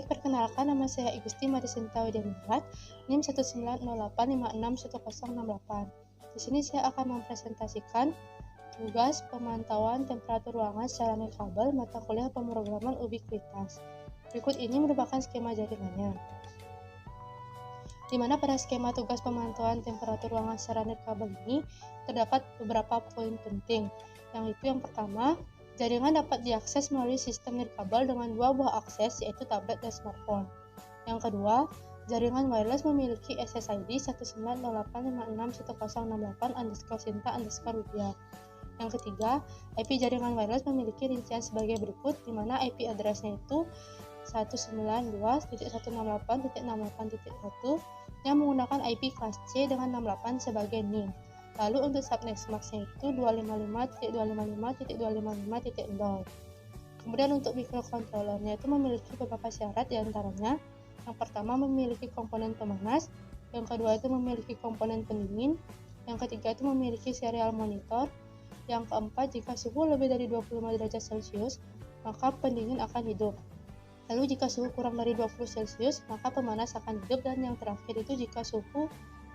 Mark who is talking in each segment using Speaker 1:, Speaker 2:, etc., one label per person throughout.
Speaker 1: Baik, perkenalkan, nama saya Igusti Marisinta Widianingrat, NIM 19085611068. Di sini saya akan mempresentasikan tugas pemantauan temperatur ruangan secara nirkabel mata kuliah pemrograman ubiquitas. Berikut ini merupakan skema jaringannya, di mana pada skema tugas pemantauan temperatur ruangan secara nirkabel ini terdapat beberapa poin penting. Yang pertama, jaringan dapat diakses melalui sistem nirkabel dengan dua buah akses, yaitu tablet dan smartphone. Yang kedua, jaringan wireless memiliki SSID 198561068_Sinta_Widya. Yang ketiga, IP jaringan wireless memiliki rincian sebagai berikut, di mana IP address-nya itu 192.168.68.1 yang menggunakan IP kelas C dengan 68 sebagai NIM. Lalu untuk subnet max-nya itu 255.255.255.0. Kemudian untuk microcontroller-nya itu memiliki beberapa syarat, diantaranya yang pertama memiliki komponen pemanas, yang kedua itu memiliki komponen pendingin, yang ketiga itu memiliki serial monitor, yang keempat jika suhu lebih dari 25 derajat Celcius maka pendingin akan hidup. Lalu jika suhu kurang dari 20 Celcius maka pemanas akan hidup, dan yang terakhir itu jika suhu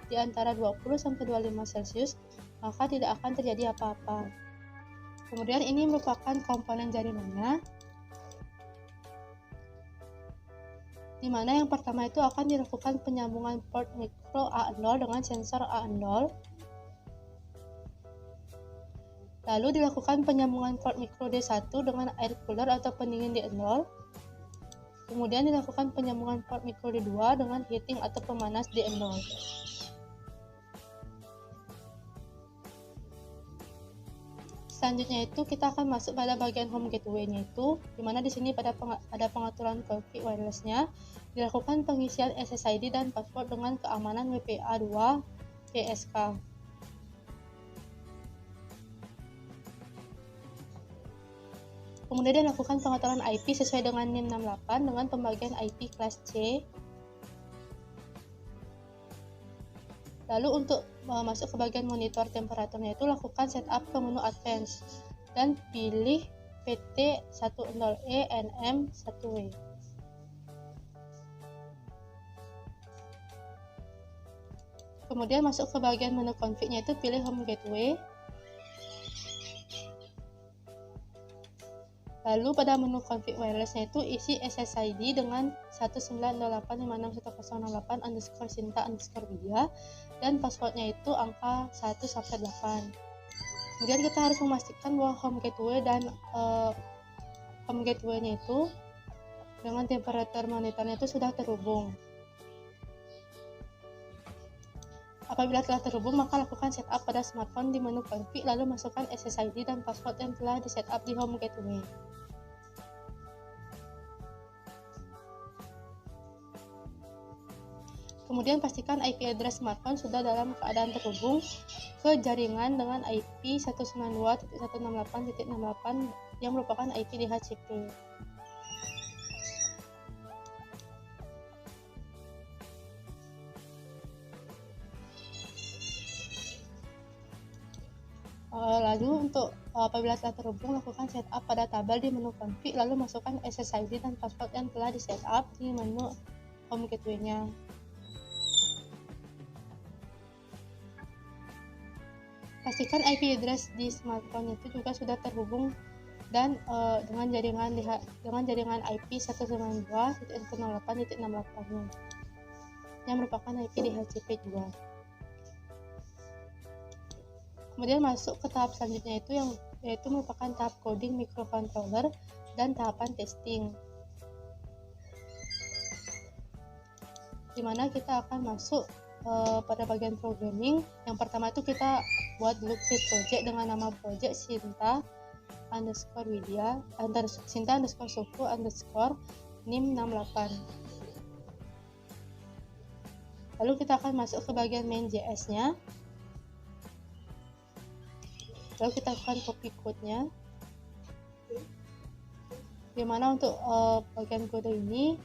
Speaker 1: di antara 20-25 Celcius maka tidak akan terjadi apa-apa. Kemudian ini merupakan komponen jaringannya, di mana yang pertama itu akan dilakukan penyambungan port micro A0 dengan sensor A0, lalu dilakukan penyambungan port micro D1 dengan air cooler atau pendingin D0, kemudian dilakukan penyambungan port micro D2 dengan heating atau pemanas D0. Selanjutnya itu kita akan masuk pada bagian home gateway-nya itu, dimana di sini ada pengaturan config wireless-nya, dilakukan pengisian SSID dan password dengan keamanan WPA2 PSK. Kemudian dilakukan pengaturan IP sesuai dengan NIM 68 dengan pembagian IP kelas C. Lalu untuk masuk ke bagian monitor temperaturnya itu lakukan setup ke menu advance dan pilih PT10E NM1W. Kemudian masuk ke bagian menu config-nya itu pilih home gateway. Lalu pada menu config wireless-nya itu isi SSID dengan 198561068_Sinta_Widya dan passwordnya itu angka 1-8. Kemudian kita harus memastikan bahwa home gateway dan home gateway-nya itu dengan temperatur monitornya itu sudah terhubung. Apabila telah terhubung, maka lakukan setup pada smartphone di menu config, lalu masukkan SSID dan password yang telah di-setup di home gateway. Kemudian pastikan IP address smartphone sudah dalam keadaan terhubung ke jaringan dengan IP 192.168.68 yang merupakan IP DHCP. Lalu untuk apabila telah terhubung, lakukan setup pada tabel di menu config, lalu masukkan SSID dan password yang telah di setup di menu home gateway-nya. Pastikan IP address di smartphone itu juga sudah terhubung dan dengan jaringan IP 192.168.68 yang merupakan IP DHCP juga. Kemudian masuk ke tahap selanjutnya itu yaitu merupakan tahap coding microcontroller dan tahapan testing, di mana kita akan masuk pada bagian programming. Yang pertama itu kita buat dulu create project dengan nama project Sinta_Widya Sinta_Suku_NIM 68. Lalu kita akan masuk ke bagian main.js nya, lalu kita akan copy code-nya, dimana untuk bagian kode ini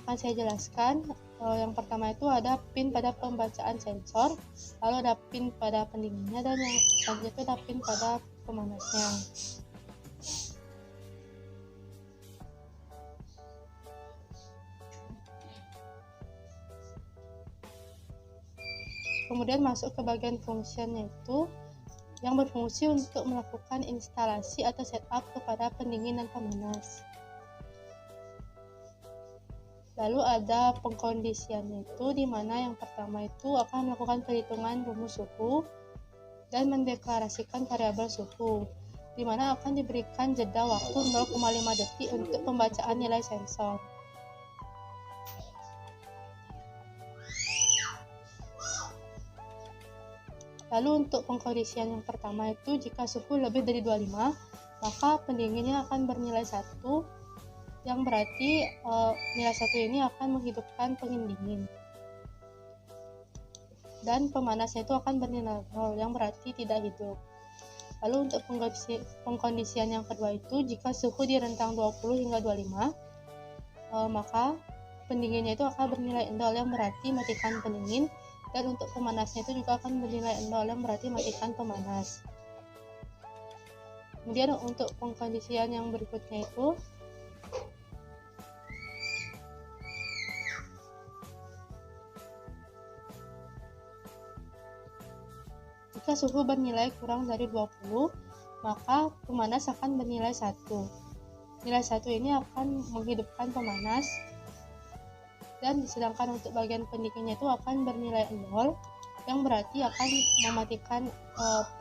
Speaker 1: akan saya jelaskan. Yang pertama itu ada pin pada pembacaan sensor, lalu ada pin pada pendinginnya, dan yang selanjutnya itu ada pin pada pemanasnya. Kemudian masuk ke bagian function, yaitu yang berfungsi untuk melakukan instalasi atau setup kepada pendingin dan pemanas. Lalu ada pengkondisiannya, itu di mana yang pertama itu akan melakukan perhitungan rumus suhu dan mendeklarasikan variabel suhu, di mana akan diberikan jeda waktu 0,5 detik untuk pembacaan nilai sensor. Lalu untuk pengkondisian yang pertama itu, jika suhu lebih dari 25, maka pendinginnya akan bernilai 1, yang berarti nilai 1 ini akan menghidupkan pendingin. Dan pemanasnya itu akan bernilai 0, yang berarti tidak hidup. Lalu untuk pengkondisian yang kedua itu, jika suhu di rentang 20 hingga 25, maka pendinginnya itu akan bernilai 0, yang berarti matikan pendingin. Dan untuk pemanasnya itu juga akan bernilai 0, yang berarti matikan pemanas. Kemudian untuk pengkondisian yang berikutnya itu, jika suhu bernilai kurang dari 20, maka pemanas akan bernilai 1. Nilai 1 ini akan menghidupkan pemanas, dan sedangkan untuk bagian pendinginnya itu akan bernilai 0, yang berarti akan mematikan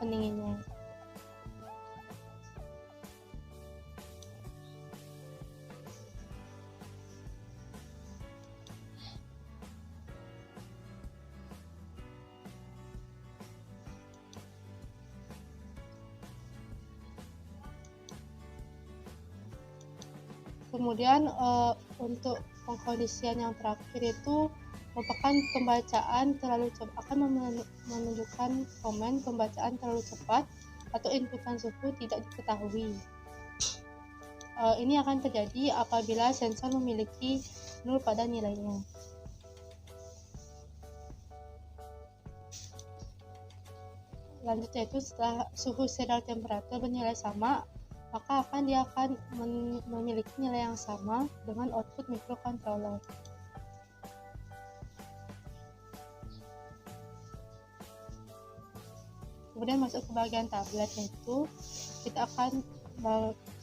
Speaker 1: pendinginnya. Kemudian untuk pengkondisian yang terakhir itu merupakan pembacaan terlalu cepat, akan menunjukkan komen pembacaan terlalu cepat atau inputan suhu tidak diketahui. Ini akan terjadi apabila sensor memiliki 0 pada nilainya. Lanjutnya itu, setelah suhu serial temperatur bernilai sama, maka dia akan memiliki nilai yang sama dengan output microcontroller. Kemudian masuk ke bagian tablet, yaitu kita akan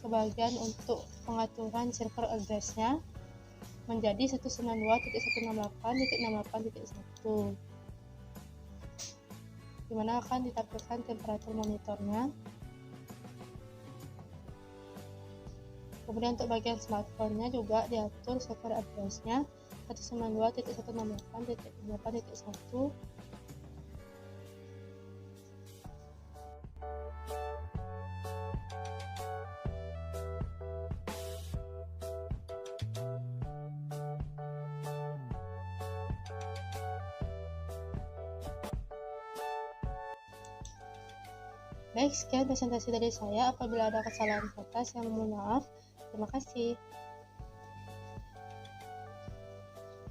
Speaker 1: ke bagian untuk pengaturan server address-nya menjadi 192.168.68.1, di mana akan ditampilkan temperatur monitornya. Kemudian untuk bagian smartphone-nya juga diatur server address-nya 192.168.8.1. Baik, sekian presentasi dari saya. Apabila ada kesalahan kata, saya mohon maaf. Terima kasih.